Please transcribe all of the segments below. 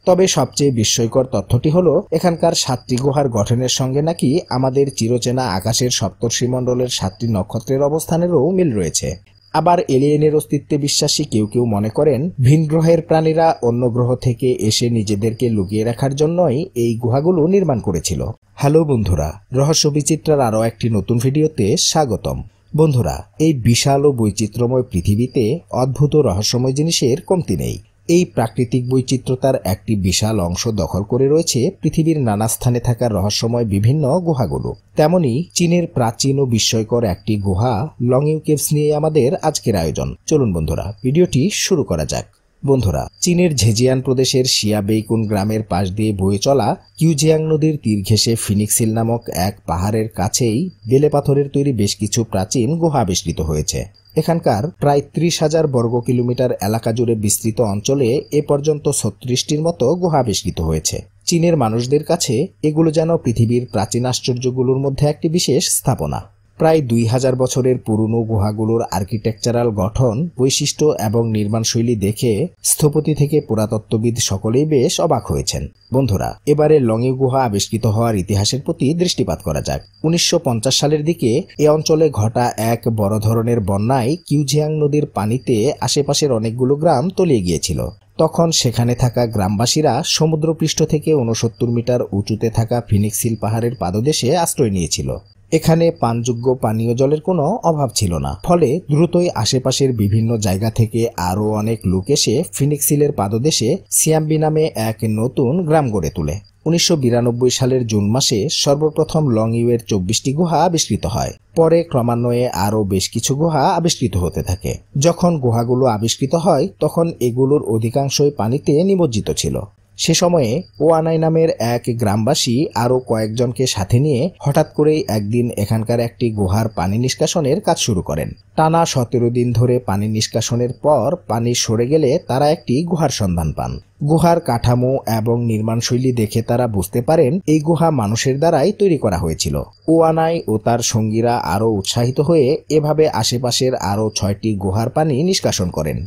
তবে সবচেয়ে বিস্ময়কর তথ্যটি হলো এখানকার 7টি গুহার গঠনের সঙ্গে নাকি আমাদের চিরচেনা আকাশের সপ্তর্ষিমণ্ডলের 7টি নক্ষত্রের অবস্থানেরও মিল রয়েছে। আবার এলিয়েনের অস্তিত্বে বিশ্বাসী কেউ কেউ মনে করেন ভিন গ্রহের প্রাণীরা অন্য গ্রহ থেকে এসে নিজেদেরকে লুকিয়ে রাখার জন্যই এই গুহাগুলো নির্মাণ করেছিল। হ্যালো বন্ধুরা, রহস্য বিচিত্রার আরও একটি নতুন ভিডিওতে স্বাগতম। বন্ধুরা, এই বিশাল ও বৈচিত্র্যময় পৃথিবীতে অদ্ভুত রহস্যময় জিনিসের কমতি নেই। এই প্রাকৃতিক বৈচিত্র্যতার একটি বিশাল অংশ দখল করে রয়েছে পৃথিবীর নানা স্থানে থাকা রহস্যময় বিভিন্ন গুহাগুলো। তেমনি চীনের প্রাচীন ও বিস্ময়কর একটি গুহা লংইউ কেভস নিয়ে আমাদের আজকের আয়োজন। চলুন বন্ধুরা, ভিডিওটি শুরু করা যাক। বন্ধুরা, চীনের ঝেজিয়ান প্রদেশের শিয়াবেইকুন গ্রামের পাশ দিয়ে বয়ে চলা কিউজিয়াং নদীর তীর ঘেঁষে ফিনিক্স হিল নামক এক পাহাড়ের কাছেই বেলে পাথরের তৈরি বেশ কিছু প্রাচীন গুহা আবিষ্কৃত হয়েছে। এখানকার প্রায় 30,000 বর্গ কিলোমিটার এলাকা জুড়ে বিস্তৃত অঞ্চলে এ পর্যন্ত 36টির মতো গুহা আবিষ্কৃত হয়েছে। চীনের মানুষদের কাছে এগুলো যেন পৃথিবীর প্রাচীন আশ্চর্যগুলোর মধ্যে একটি বিশেষ স্থাপনা। প্রায় 2000 বছরের পুরনো গুহাগুলোর আর্কিটেকচারাল গঠন, বৈশিষ্ট্য এবং নির্মাণশৈলী দেখে স্থপতি থেকে পুরাতত্ত্ববিদ সকলেই বেশ অবাক হয়েছেন। বন্ধুরা, এবারে লংইউ গুহা আবিষ্কৃত হওয়ার ইতিহাসের প্রতি দৃষ্টিপাত করা যাক। 1950 সালের দিকে এ অঞ্চলে ঘটা এক বড় ধরনের বন্যায় কিউজিয়াং নদীর পানিতে আশেপাশের অনেকগুলো গ্রাম তলিয়ে গিয়েছিল। তখন সেখানে থাকা গ্রামবাসীরা সমুদ্রপৃষ্ঠ থেকে 69 মিটার উঁচুতে থাকা ফিনিক্স হিল পাহাড়ের পাদদেশে আশ্রয় নিয়েছিল। এখানে পানযোগ্য পানীয় জলের কোনো অভাব ছিল না, ফলে দ্রুতই আশেপাশের বিভিন্ন জায়গা থেকে আরও অনেক লোক এসে ফিনিক্স হিলের পাদদেশে সিয়াম্বি নামে এক নতুন গ্রাম গড়ে তোলে। 1992 সালের জুন মাসে সর্বপ্রথম লংইউয়ের 24টি গুহা আবিষ্কৃত হয়। পরে ক্রমান্বয়ে আরও বেশ কিছু গুহা আবিষ্কৃত হতে থাকে। যখন গুহাগুলো আবিষ্কৃত হয় তখন এগুলোর অধিকাংশই পানিতে নিমজ্জিত ছিল। সে সময়ে ওয়ানাই নামের এক গ্রামবাসী আরও কয়েকজনকে সাথে নিয়ে হঠাৎ করেই একদিন এখানকার একটি গুহার পানি নিষ্কাশনের কাজ শুরু করেন। টানা 17 দিন ধরে পানি নিষ্কাশনের পর পানি সরে গেলে তারা একটি গুহার সন্ধান পান। গুহার কাঠামো এবং নির্মাণশৈলী দেখে তারা বুঝতে পারেন এই গুহা মানুষের দ্বারাই তৈরি করা হয়েছিল। ওয়ানাই ও তার সঙ্গীরা আরও উৎসাহিত হয়ে এভাবে আশেপাশের আরও 6টি গুহার পানি নিষ্কাশন করেন।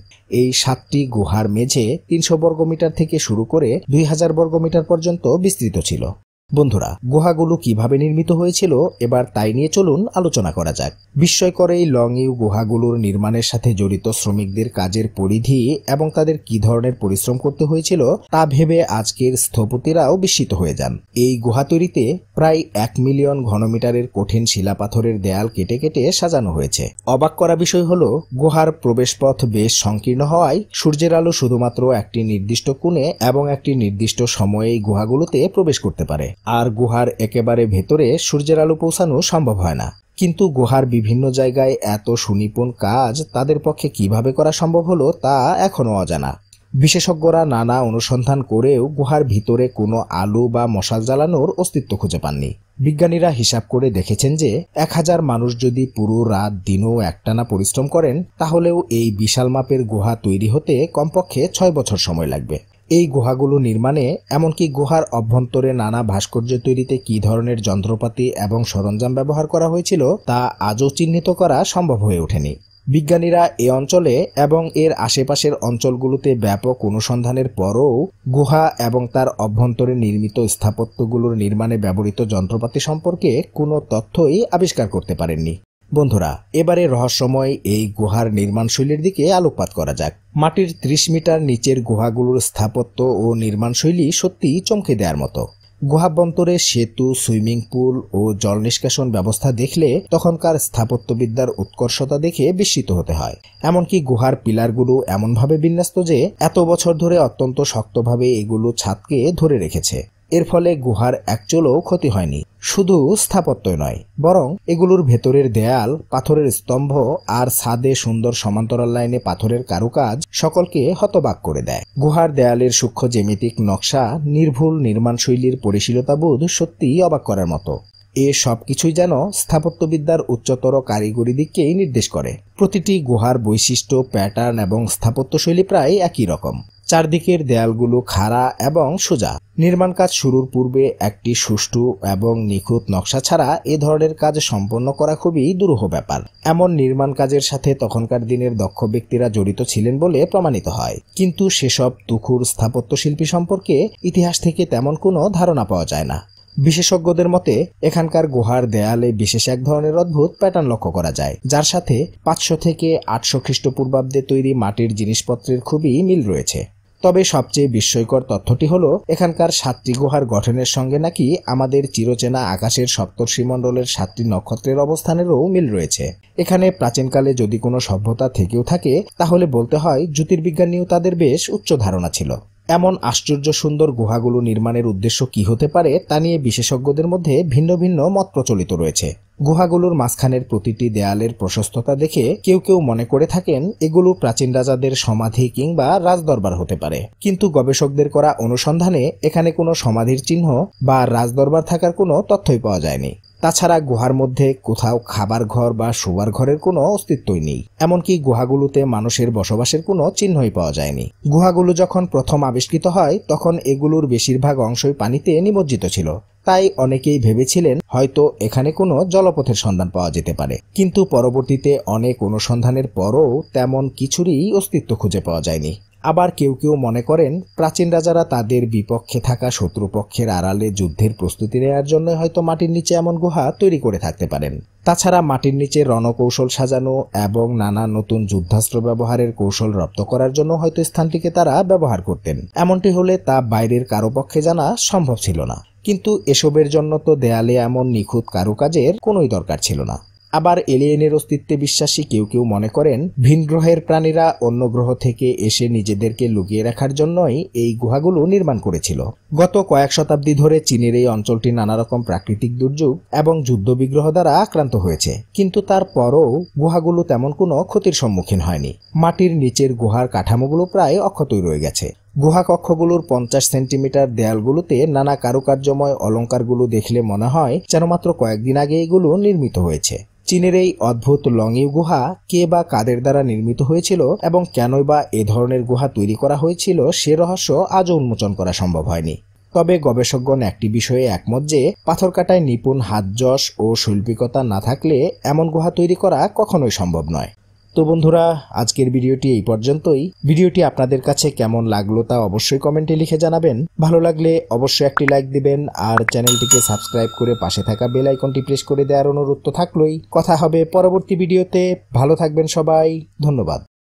এই 7টি গুহার মেঝে 300 বর্গমিটার থেকে শুরু করে 2000 বর্গমিটার পর্যন্ত বিস্তৃত ছিল। বন্ধুরা, গুহাগুলো কিভাবে নির্মিত হয়েছিল এবার তাই নিয়ে চলুন আলোচনা করা যাক। বিস্ময়কর এই লংইউ গুহাগুলোর নির্মাণের সাথে জড়িত শ্রমিকদের কাজের পরিধি এবং তাদের কি ধরনের পরিশ্রম করতে হয়েছিল তা ভেবে আজকের স্থপতিরাও বিস্মিত হয়ে যান। এই গুহা তৈরিতে প্রায় 1 মিলিয়ন ঘনমিটারের কঠিন শিলাপাথরের দেয়াল কেটে কেটে সাজানো হয়েছে। অবাক করা বিষয় হলো গুহার প্রবেশপথ বেশ সংকীর্ণ হওয়ায় সূর্যের আলো শুধুমাত্র একটি নির্দিষ্ট কোণে এবং একটি নির্দিষ্ট সময়ে এই গুহাগুলোতে প্রবেশ করতে পারে, আর গুহার একেবারে ভেতরে সূর্যের আলো পৌঁছানো সম্ভব হয় না। কিন্তু গুহার বিভিন্ন জায়গায় এত সুনিপুণ কাজ তাদের পক্ষে কিভাবে করা সম্ভব হলো তা এখনও অজানা। বিশেষজ্ঞরা নানা অনুসন্ধান করেও গুহার ভিতরে কোনো আলো বা মশাল জ্বালানোর অস্তিত্ব খুঁজে পাননি। বিজ্ঞানীরা হিসাব করে দেখেছেন যে 1000 মানুষ যদি পুরো রাত দিনও একটানা পরিশ্রম করেন তাহলেও এই বিশাল মাপের গুহা তৈরি হতে কমপক্ষে 6 বছর সময় লাগবে। এই গুহাগুলো নির্মাণে এমনকি গুহার অভ্যন্তরে নানা ভাস্কর্য তৈরিতে কী ধরনের যন্ত্রপাতি এবং সরঞ্জাম ব্যবহার করা হয়েছিল তা আজও চিহ্নিত করা সম্ভব হয়ে ওঠেনি। বিজ্ঞানীরা এ অঞ্চলে এবং এর আশেপাশের অঞ্চলগুলোতে ব্যাপক অনুসন্ধানের পরও গুহা এবং তার অভ্যন্তরে নির্মিত স্থাপত্যগুলোর নির্মাণে ব্যবহৃত যন্ত্রপাতি সম্পর্কে কোনো তথ্যই আবিষ্কার করতে পারেননি। বন্ধুরা, এবারে রহস্যময় এই গুহার নির্মাণশৈলীর দিকে আলোকপাত করা যাক। মাটির 30 মিটার নিচের গুহাগুলোর স্থাপত্য ও নির্মাণশৈলী সত্যিই চমকে দেওয়ার মতো। গুহাভ্যন্তরে সেতু, সুইমিং পুল ও জল নিষ্কাশন ব্যবস্থা দেখলে তখনকার স্থাপত্যবিদ্যার উৎকর্ষতা দেখে বিস্মিত হতে হয়। এমনকি গুহার পিলারগুলো এমনভাবে বিন্যস্ত যে এত বছর ধরে অত্যন্ত শক্তভাবে এগুলো ছাদকে ধরে রেখেছে। এর ফলে গুহার একচুলও ক্ষতি হয়নি। শুধু স্থাপত্যই নয়, বরং এগুলোর ভেতরের দেয়াল, পাথরের স্তম্ভ আর ছাদে সুন্দর সমান্তরাল লাইনে পাথরের কারুকাজ সকলকে হতবাক করে দেয়। গুহার দেয়ালের সূক্ষ্ম জ্যামিতিক নকশা, নির্ভুল নির্মাণশৈলীর পরিশীলতাবোধ সত্যিই অবাক করার মতো। এ সবকিছুই যেন স্থাপত্যবিদ্যার উচ্চতর কারিগরি দিককেই নির্দেশ করে। প্রতিটি গুহার বৈশিষ্ট্য, প্যাটার্ন এবং স্থাপত্যশৈলী প্রায় একই রকম। চারদিকের দেয়ালগুলো খাড়া এবং সোজা। নির্মাণ কাজ শুরুর পূর্বে একটি সুষ্ঠু এবং নিখুঁত নকশা ছাড়া এ ধরনের কাজ সম্পন্ন করা খুবই দুরূহ ব্যাপার। এমন নির্মাণ কাজের সাথে তখনকার দিনের দক্ষ ব্যক্তিরা জড়িত ছিলেন বলে প্রমাণিত হয়, কিন্তু সেসব তুখুর স্থাপত্যশিল্পী সম্পর্কে ইতিহাস থেকে তেমন কোনো ধারণা পাওয়া যায় না। বিশেষজ্ঞদের মতে এখানকার গুহার দেয়ালে বিশেষ এক ধরনের অদ্ভুত প্যাটার্ন লক্ষ্য করা যায়, যার সাথে 500 থেকে 800 খ্রিস্টপূর্বাব্দে তৈরি মাটির জিনিসপত্রের খুবই মিল রয়েছে। তবে সবচেয়ে বিস্ময়কর তথ্যটি হলো এখানকার 7টি গুহার গঠনের সঙ্গে নাকি আমাদের চিরচেনা আকাশের সপ্তর্ষিমণ্ডলের 7টি নক্ষত্রের অবস্থানেরও মিল রয়েছে। এখানে প্রাচীনকালে যদি কোনো সভ্যতা থেকেও থাকে তাহলে বলতে হয় জ্যোতির্বিজ্ঞান নিয়েও তাদের বেশ উচ্চ ধারণা ছিল। এমন আশ্চর্য সুন্দর গুহাগুলো নির্মাণের উদ্দেশ্য কি হতে পারে তা নিয়ে বিশেষজ্ঞদের মধ্যে ভিন্ন ভিন্ন মত প্রচলিত রয়েছে। গুহাগুলোর মাঝখানের প্রতিটি দেয়ালের প্রশস্ততা দেখে কেউ কেউ মনে করে থাকেন এগুলো প্রাচীন রাজাদের সমাধি কিংবা রাজদরবার হতে পারে, কিন্তু গবেষকদের করা অনুসন্ধানে এখানে কোনো সমাধির চিহ্ন বা রাজদরবার থাকার কোনো তথ্যই পাওয়া যায়নি। তাছাড়া গুহার মধ্যে কোথাও খাবার ঘর বা শোবার ঘরের কোনো অস্তিত্বই নেই। এমনকি গুহাগুলোতে মানুষের বসবাসের কোনো চিহ্নই পাওয়া যায়নি। গুহাগুলো যখন প্রথম আবিষ্কৃত হয় তখন এগুলোর বেশিরভাগ অংশই পানিতে নিমজ্জিত ছিল, তাই অনেকেই ভেবেছিলেন হয়তো এখানে কোনো জলপথের সন্ধান পাওয়া যেতে পারে, কিন্তু পরবর্তীতে অনেক অনুসন্ধানের পরও তেমন কিছুরই অস্তিত্ব খুঁজে পাওয়া যায়নি। আবার কেউ কেউ মনে করেন প্রাচীন রাজারা তাদের বিপক্ষে থাকা শত্রুপক্ষের আড়ালে যুদ্ধের প্রস্তুতি নেওয়ার জন্য হয়তো মাটির নিচে এমন গুহা তৈরি করে থাকতে পারেন। তাছাড়া মাটির নিচে রণকৌশল সাজানো এবং নানা নতুন যুদ্ধাস্ত্র ব্যবহারের কৌশল রপ্ত করার জন্য হয়তো স্থানটিকে তারা ব্যবহার করতেন। এমনটি হলে তা বাইরের কারো পক্ষে জানা সম্ভব ছিল না, কিন্তু এসবের জন্য তো দেয়ালে এমন নিখুঁত কারুকাজের কোনোই দরকার ছিল না। আবার এলিয়েনের অস্তিত্বে বিশ্বাসী কেউ কেউ মনে করেন ভিন গ্রহের প্রাণীরা অন্য গ্রহ থেকে এসে নিজেদেরকে লুকিয়ে রাখার জন্যই এই গুহাগুলো নির্মাণ করেছিল। গত কয়েক শতাব্দী ধরে চীনের এই অঞ্চলটি নানা রকম প্রাকৃতিক দুর্যোগ এবং যুদ্ধবিগ্রহ দ্বারা আক্রান্ত হয়েছে, কিন্তু তারপরও গুহাগুলো তেমন কোনো ক্ষতির সম্মুখীন হয়নি। মাটির নিচের গুহার কাঠামোগুলো প্রায় অক্ষতই রয়ে গেছে। গুহা কক্ষগুলোর 50 সেন্টিমিটার দেয়ালগুলোতে নানা কারুকার্যময় অলঙ্কারগুলো দেখলে মনে হয় যেন মাত্র কয়েকদিন আগে এগুলো নির্মিত হয়েছে। চীনের এই অদ্ভুত লংইউ গুহা কে বা কাদের দ্বারা নির্মিত হয়েছিল এবং কেনই বা এ ধরনের গুহা তৈরি করা হয়েছিল সে রহস্য আজও উন্মোচন করা সম্ভব হয়নি। তবে গবেষকগণ একটি বিষয়ে একমত যে পাথর কাটায় নিপুণ হাতযশ ও শৈল্পিকতা না থাকলে এমন গুহা তৈরি করা কখনোই সম্ভব নয়। তো বন্ধুরা, আজকের ভিডিওটি এই পর্যন্তই। ভিডিওটি আপনাদের কাছে কেমন লাগলো তা অবশ্যই কমেন্টে লিখে জানাবেন। ভালো লাগলে অবশ্যই একটি লাইক দিবেন আর চ্যানেলটিকে সাবস্ক্রাইব করে পাশে থাকা বেল আইকনটি প্রেস করে দেওয়ার অনুরোধ তো থাকলোই। কথা হবে পরবর্তী ভিডিওতে। ভালো থাকবেন সবাই, ধন্যবাদ।